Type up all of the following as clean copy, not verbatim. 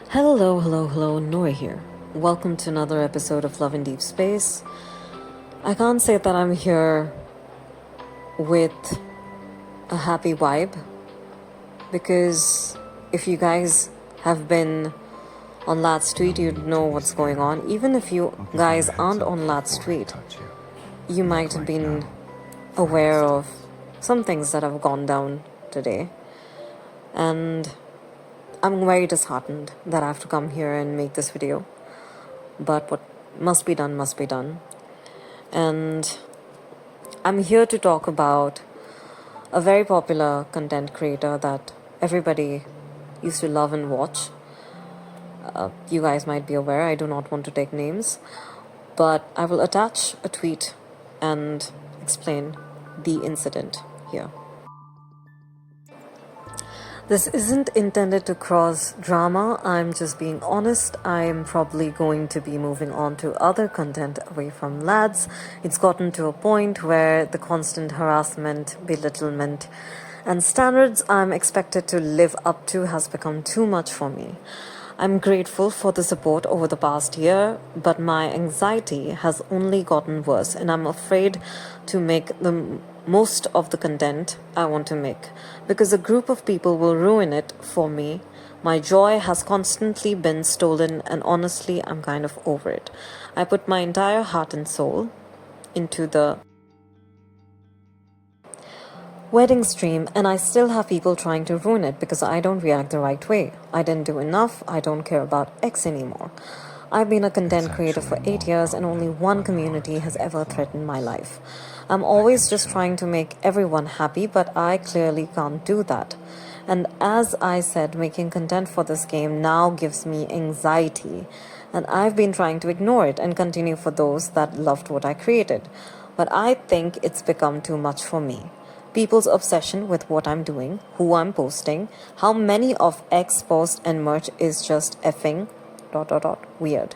Hello, hello, hello, Noor here. Welcome to another episode of Love and Deep Space. I can't say that I'm here with a happy vibe because if you guys have been on Lad's tweet, you'd know what's going on. Even if you guys aren't on Lad's tweet, you might have been aware of some things that have gone down today. And I'm very disheartened that I have to come here and make this video. But what must be done must be done. And I'm here to talk about a very popular content creator that everybody used to love and watch. You guys might be aware, I do not want to take names, but I will attach a tweet and explain the incident here. This isn't intended to cause drama. I'm just being honest. I'm probably going to be moving on to other content away from Lads. It's gotten to a point where the constant harassment, belittlement, and standards I'm expected to live up to has become too much for me. I'm grateful for the support over the past year, but my anxiety has only gotten worse, and I'm afraid to make the most of the content I want to make because a group of people will ruin it for me. My joy has constantly been stolen, and honestly, I'm kind of over it. I put my entire heart and soul into the wedding stream, and I still have people trying to ruin it because I don't react the right way. I didn't do enough. I don't care about X anymore. I've been a content creator for 8 years, and only one community has ever threatened my life. I'm always just trying to make everyone happy, but I clearly can't do that. And as I said, making content for this game now gives me anxiety, and I've been trying to ignore it and continue for those that loved what I created. But I think it's become too much for me. People's obsession with what I'm doing, who I'm posting, how many of X posts and merch is just effing ... weird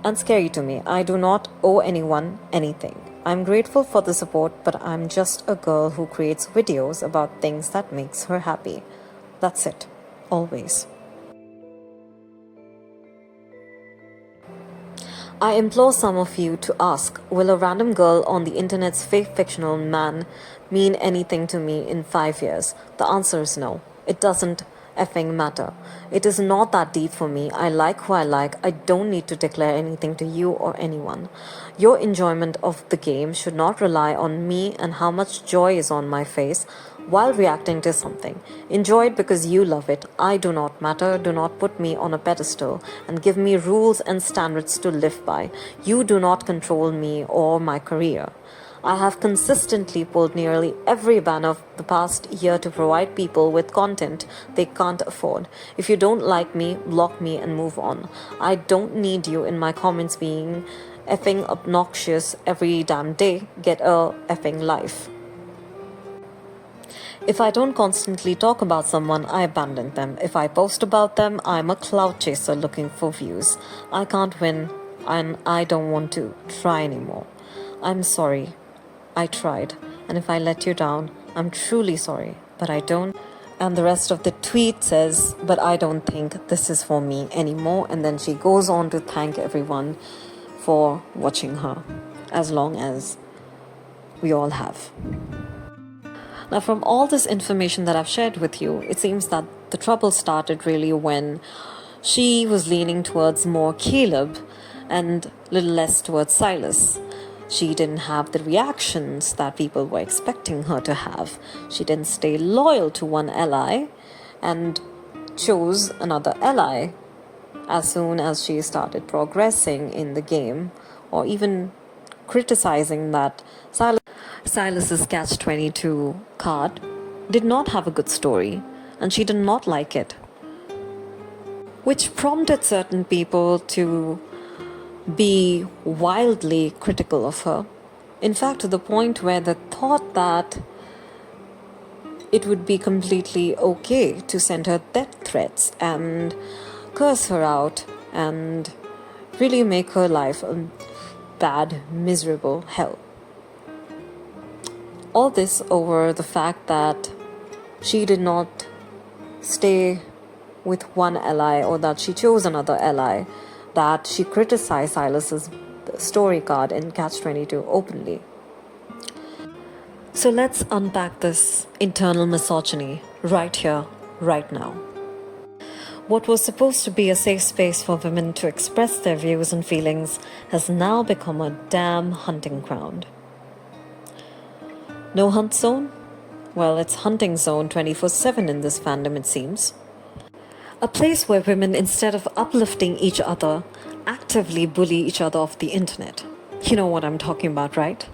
and scary to me. I do not owe anyone anything. I'm grateful for the support, but I'm just a girl who creates videos about things that makes her happy. That's it. Always. I implore some of you to ask, will a random girl on the internet's fake fictional man mean anything to me in 5 years? The answer is no. It doesn't effing matter. It is not that deep for me. I like who I like. I don't need to declare anything to you or anyone. Your enjoyment of the game should not rely on me and how much joy is on my face while reacting to something. Enjoy it because you love it. I do not matter. Do not put me on a pedestal and give me rules and standards to live by. You do not control me or my career. I have consistently pulled nearly every ban of the past year to provide people with content they can't afford. If you don't like me, block me and move on. I don't need you in my comments being effing obnoxious every damn day. Get a effing life. If I don't constantly talk about someone, I abandon them. If I post about them, I'm a cloud chaser looking for views. I can't win, and I don't want to try anymore. I'm sorry. I tried, and if I let you down, I'm truly sorry, but I don't. And the rest of the tweet says, but I don't think this is for me anymore. And then she goes on to thank everyone for watching her, as long as we all have. Now, from all this information that I've shared with you, it seems that the trouble started really when she was leaning towards more Caleb and a little less towards Silas. She didn't have the reactions that people were expecting her to have. She didn't stay loyal to one ally and chose another ally as soon as she started progressing in the game, or even criticizing that Silas's Catch-22 card did not have a good story, and she did not like it, which prompted certain people to be wildly critical of her. In fact, to the point where they thought that it would be completely okay to send her death threats and curse her out and really make her life a bad, miserable hell. All this over the fact that she did not stay with one ally, or that she chose another ally, that she criticized Silas's story card in Catch 22 openly. So let's unpack this internal misogyny right here, right now. What was supposed to be a safe space for women to express their views and feelings has now become a damn hunting ground. No hunt zone? Well, it's hunting zone 24/7 in this fandom, it seems. A place where women, instead of uplifting each other, actively bully each other off the internet. You know what I'm talking about, right?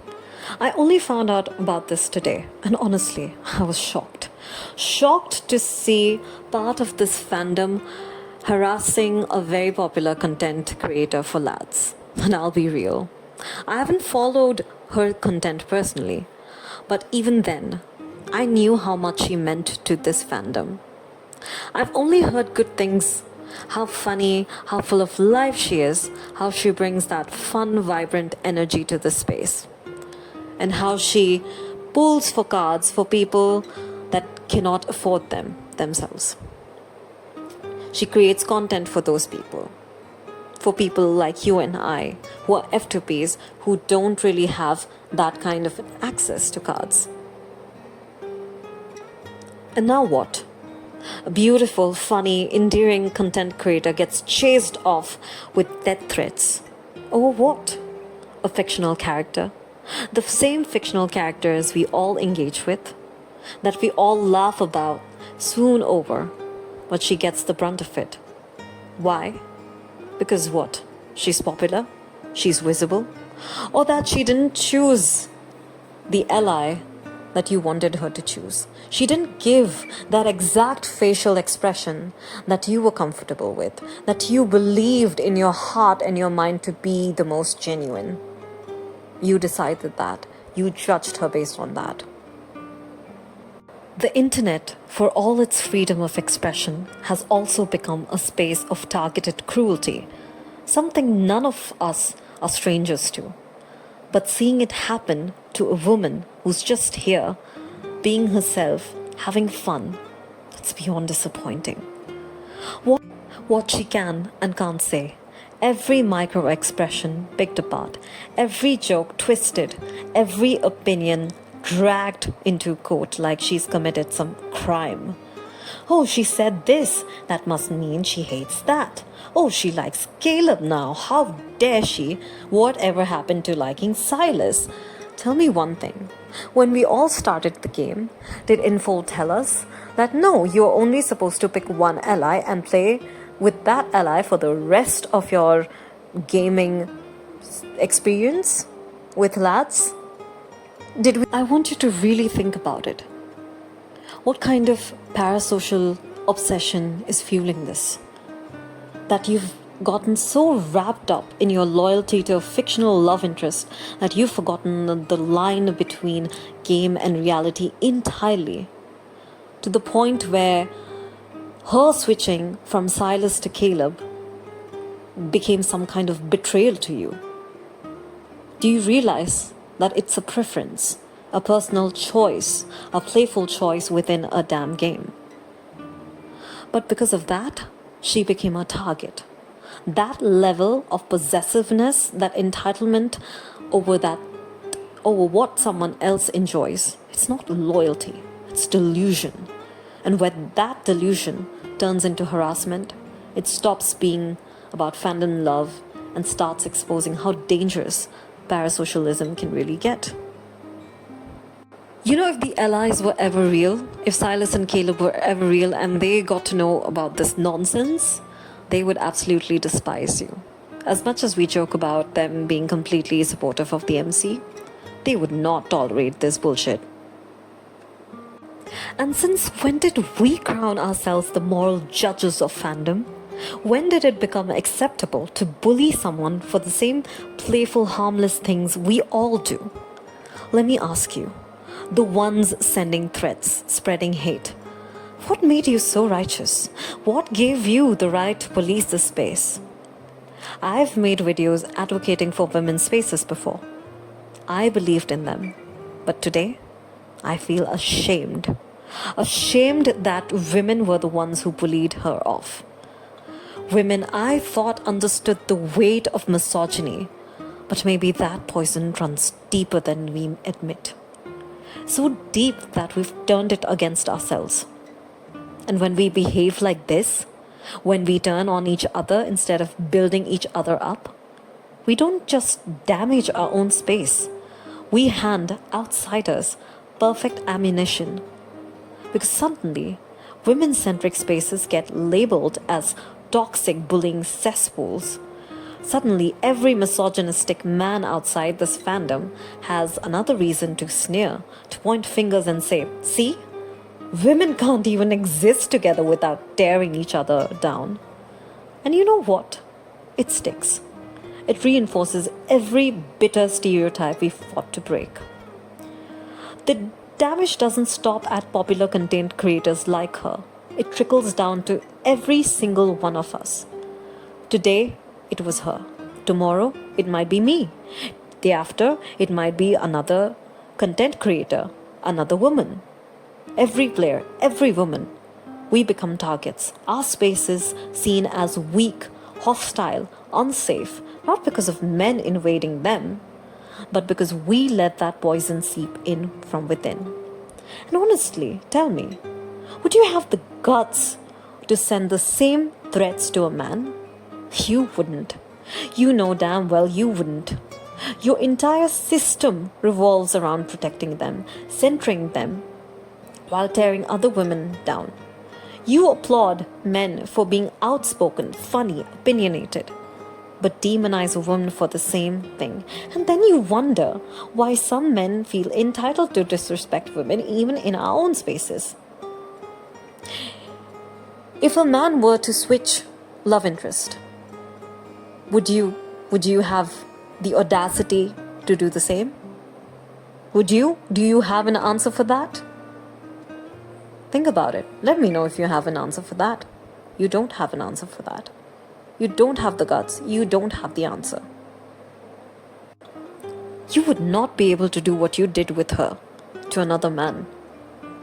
I only found out about this today, and honestly, I was shocked. Shocked to see part of this fandom harassing a very popular content creator for lads. And I'll be real, I haven't followed her content personally, but even then, I knew how much she meant to this fandom. I've only heard good things. How funny, how full of life she is, how she brings that fun, vibrant energy to the space. And how she pulls for cards for people that cannot afford them themselves. She creates content for those people. For people like you and I, who are F2Ps, who don't really have that kind of access to cards. And now what? A beautiful, funny, endearing content creator gets chased off with death threats. Over what? A fictional character. The same fictional characters we all engage with, that we all laugh about, swoon over, but she gets the brunt of it. Why? Because what? She's popular? She's visible? Or that she didn't choose the ally that you wanted her to choose? She didn't give that exact facial expression that you were comfortable with, that you believed in your heart and your mind to be the most genuine. You decided that. You judged her based on that. The internet, for all its freedom of expression, has also become a space of targeted cruelty, something none of us are strangers to. But seeing it happen to a woman who's just here, being herself, having fun, it's beyond disappointing. What she can and can't say, every micro expression picked apart, every joke twisted, every opinion dragged into court like she's committed some crime. Oh, she said this, that must mean she hates that. Oh, she likes Caleb now, how dare she? Whatever happened to liking Silas? Tell me one thing. When we all started the game, did Info tell us that no, you're only supposed to pick one ally and play with that ally for the rest of your gaming experience with lads? I want you to really think about it. What kind of parasocial obsession is fueling this? That you've gotten so wrapped up in your loyalty to a fictional love interest that you've forgotten the line between game and reality entirely. To the point where her switching from Silas to Caleb became some kind of betrayal to you. Do you realize that it's a preference, a personal choice, a playful choice within a damn game? But because of that, she became a target. That level of possessiveness, that entitlement over what someone else enjoys, it's not loyalty, it's delusion. And when that delusion turns into harassment, it stops being about fandom love and starts exposing how dangerous parasocialism can really get. You know, if the allies were ever real, if Silas and Caleb were ever real and they got to know about this nonsense, they would absolutely despise you. As much as we joke about them being completely supportive of the MC, they would not tolerate this bullshit. And since when did we crown ourselves the moral judges of fandom? When did it become acceptable to bully someone for the same playful, harmless things we all do? Let me ask you, the ones sending threats, spreading hate, what made you so righteous? What gave you the right to police this space? I've made videos advocating for women's spaces before. I believed in them. But today, I feel ashamed. ashamed that women were the ones who bullied her off. Women I thought understood the weight of misogyny, but maybe that poison runs deeper than we admit. So deep that we've turned it against ourselves. And when we behave like this, when we turn on each other instead of building each other up, we don't just damage our own space. We hand outsiders perfect ammunition. Because suddenly, women-centric spaces get labeled as toxic bullying cesspools. Suddenly, every misogynistic man outside this fandom has another reason to sneer, to point fingers and say, see? Women can't even exist together without tearing each other down. And you know what? It sticks. It reinforces every bitter stereotype we fought to break. The damage doesn't stop at popular content creators like her. It trickles down to every single one of us. Today, it was her. Tomorrow, it might be me. Day after, it might be another content creator, another woman. Every player, every woman, we become targets. Our spaces seen as weak, hostile, unsafe, not because of men invading them, but because we let that poison seep in from within. And honestly, tell me, would you have the guts to send the same threats to a man? You wouldn't. You know damn well you wouldn't. Your entire system revolves around protecting them, centering them, while tearing other women down. You applaud men for being outspoken, funny, opinionated, but demonize a woman for the same thing. And then you wonder why some men feel entitled to disrespect women even in our own spaces. If a man were to switch love interest, would you have the audacity to do the same? Would you? Do you have an answer for that? Think about it. Let me know if you have an answer for that. You don't have an answer for that. You don't have the guts. You don't have the answer. You would not be able to do what you did with her to another man.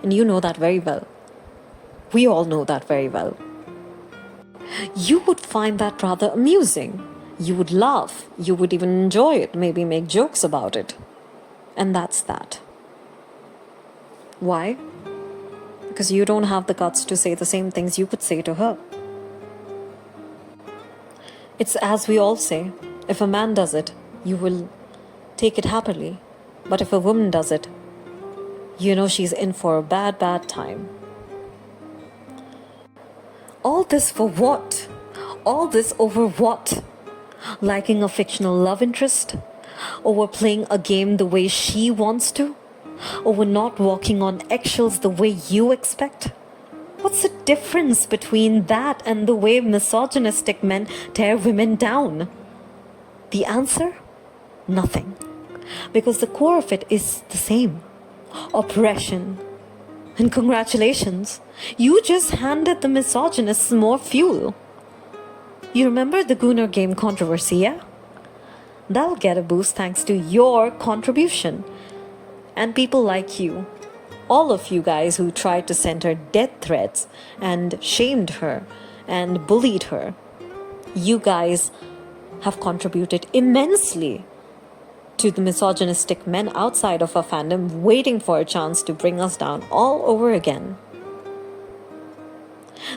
And you know that very well. We all know that very well. You would find that rather amusing. You would laugh. You would even enjoy it, maybe make jokes about it. And that's that. Why? Because you don't have the guts to say the same things you would say to her. It's as we all say, if a man does it, you will take it happily. But if a woman does it, you know she's in for a bad, bad time. All this for what? All this over what? Liking a fictional love interest? Over playing a game the way she wants to? Over not walking on eggshells the way you expect? What's the difference between that and the way misogynistic men tear women down? The answer? Nothing. Because the core of it is the same. Oppression. And congratulations, you just handed the misogynists more fuel. You remember the Gunnar game controversy, yeah? That'll get a boost thanks to your contribution. And people like you, all of you guys who tried to send her death threats and shamed her and bullied her, you guys have contributed immensely to the misogynistic men outside of our fandom waiting for a chance to bring us down all over again.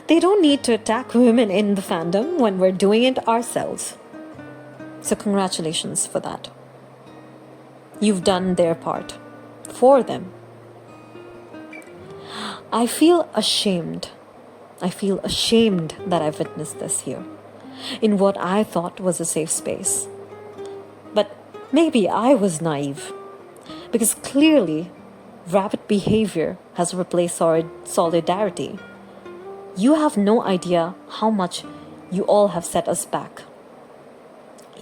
They don't need to attack women in the fandom when we're doing it ourselves. So congratulations for that. You've done their part. For them. I feel ashamed. I feel ashamed that I witnessed this here, in what I thought was a safe space. But maybe I was naive, because clearly rapid behavior has replaced solidarity. You have no idea how much you all have set us back.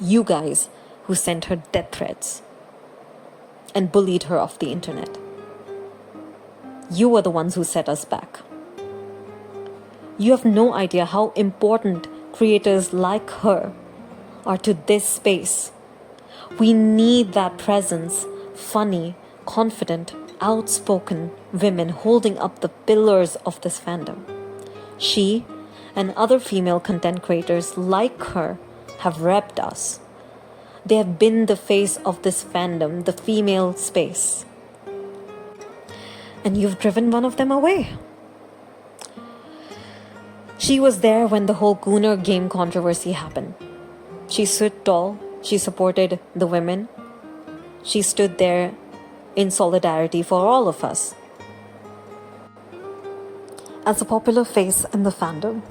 You guys who sent her death threats and bullied her off the internet. You were the ones who set us back. You have no idea how important creators like her are to this space. We need that presence, funny, confident, outspoken women holding up the pillars of this fandom. She and other female content creators like her have repped us. They have been the face of this fandom, the female space. And you've driven one of them away. She was there when the whole Gooner game controversy happened. She stood tall. She supported the women. She stood there in solidarity for all of us. As a popular face in the fandom.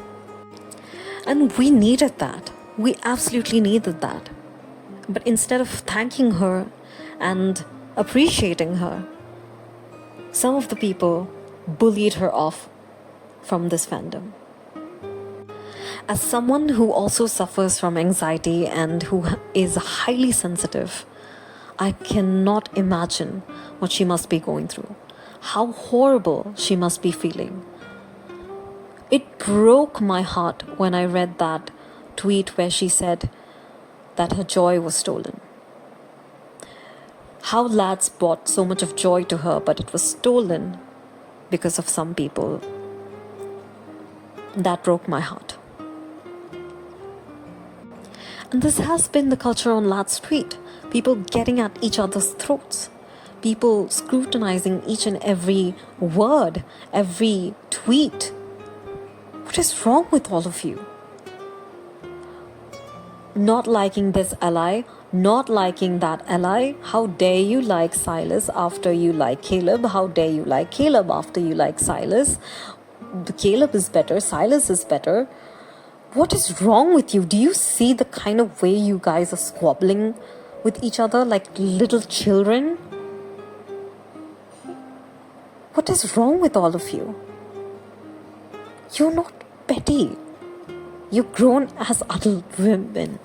And we needed that. We absolutely needed that. But instead of thanking her and appreciating her, some of the people bullied her off from this fandom. As someone who also suffers from anxiety and who is highly sensitive, I cannot imagine what she must be going through. How horrible she must be feeling. It broke my heart when I read that tweet where she said that her joy was stolen. How lads brought so much of joy to her, but it was stolen because of some people. That broke my heart. And this has been the culture on Lad's Street. People getting at each other's throats. People scrutinizing each and every word, every tweet. What is wrong with all of you? Not liking this ally, not liking that ally. How dare you like Silas after you like Caleb? How dare you like Caleb after you like Silas? Caleb is better, Silas is better. What is wrong with you? Do you see the kind of way you guys are squabbling with each other like little children? What is wrong with all of you? You're not petty. You're grown as adult women.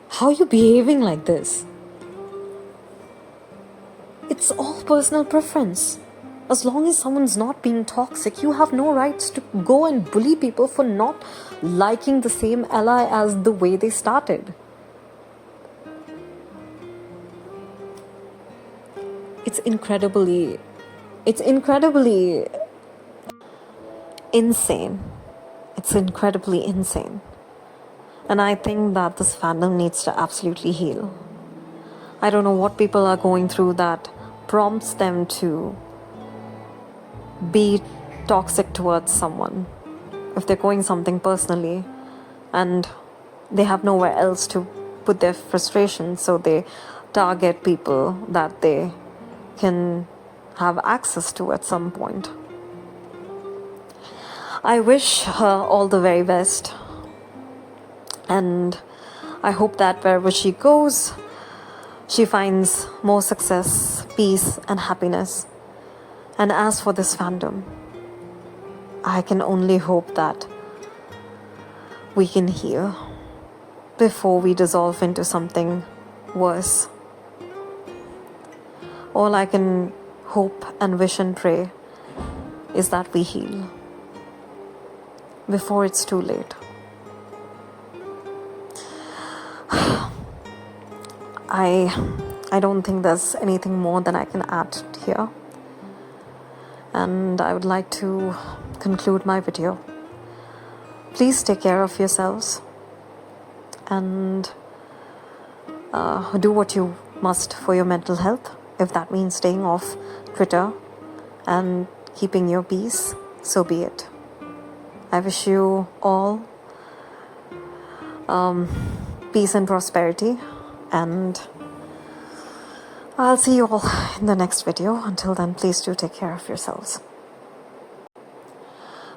How are you behaving like this? It's all personal preference. As long as someone's not being toxic, you have no rights to go and bully people for not liking the same ally as the way they started. It's incredibly insane. It's incredibly insane. And I think that this fandom needs to absolutely heal. I don't know what people are going through that prompts them to be toxic towards someone. If they're going something personally and they have nowhere else to put their frustration, so they target people that they can have access to at some point. I wish her all the very best. And I hope that wherever she goes, she finds more success, peace, and happiness. And as for this fandom, I can only hope that we can heal before we dissolve into something worse. All I can hope and wish and pray is that we heal before it's too late. I don't think there's anything more than I can add here. And I would like to conclude my video. Please take care of yourselves and do what you must for your mental health. If that means staying off Twitter and keeping your peace, so be it. I wish you all peace and prosperity, and I'll see you all in the next video. Until then, please do take care of yourselves.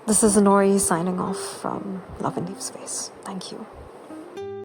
This is Nori signing off from Love and Deep Space. Thank you.